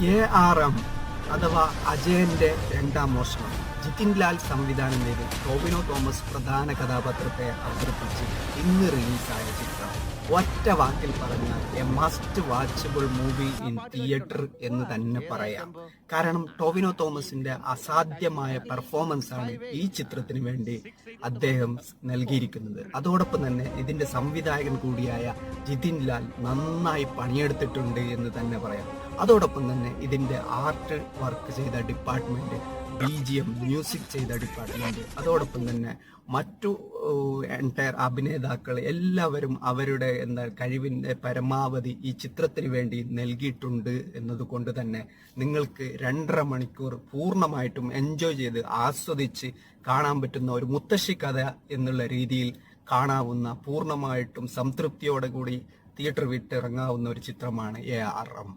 ARM അഥവാ അജയന്റെ രണ്ടാം മോഷണം ജിതിൻ ലാൽ സംവിധാനം ചെയ്ത് ടോവിനോ തോമസ് പ്രധാന കഥാപാത്രത്തെ അവതരിപ്പിച്ച് ഇന്ന് റിലീസായ ചിത്രം ഒറ്റ വാക്കിൽ പറഞ്ഞാൽ A must watchable movie in theatre എന്ന് തന്നെ പറയാം. കാരണം ടോവിനോ തോമസിന്റെ അസാധ്യമായ പെർഫോമൻസ് ആണ് ഈ ചിത്രത്തിന് വേണ്ടി അദ്ദേഹം നൽകിയിരിക്കുന്നത്. അതോടൊപ്പം തന്നെ ഇതിന്റെ സംവിധായകൻ കൂടിയായ ജിതിൻ ലാൽ നന്നായി പണിയെടുത്തിട്ടുണ്ട് എന്ന് തന്നെ പറയാം. അതോടൊപ്പം തന്നെ ഇതിന്റെ ആർട്ട് വർക്ക് ചെയ്ത ഡിപ്പാർട്ട്മെന്റ്, BGM മ്യൂസിക് ചെയ്ത ഡിപ്പാർട്ട്മെന്റ്, അതോടൊപ്പം തന്നെ മറ്റു എൻറ്റയർ അഭിനേതാക്കൾ എല്ലാവരും അവരുടെ കഴിവിന്റെ പരമാവധി ഈ ചിത്രത്തിന് വേണ്ടി നൽകിയിട്ടുണ്ട് എന്നതുകൊണ്ട് തന്നെ നിങ്ങൾക്ക് 2.5 മണിക്കൂർ പൂർണ്ണമായിട്ടും എൻജോയ് ചെയ്ത് ആസ്വദിച്ച് കാണാൻ പറ്റുന്ന ഒരു മുത്തശ്ശി കഥ എന്നുള്ള രീതിയിൽ കാണാവുന്ന, പൂർണ്ണമായിട്ടും സംതൃപ്തിയോടെ കൂടി തിയേറ്റർ വിട്ടിറങ്ങാവുന്ന ഒരു ചിത്രമാണ് ARM.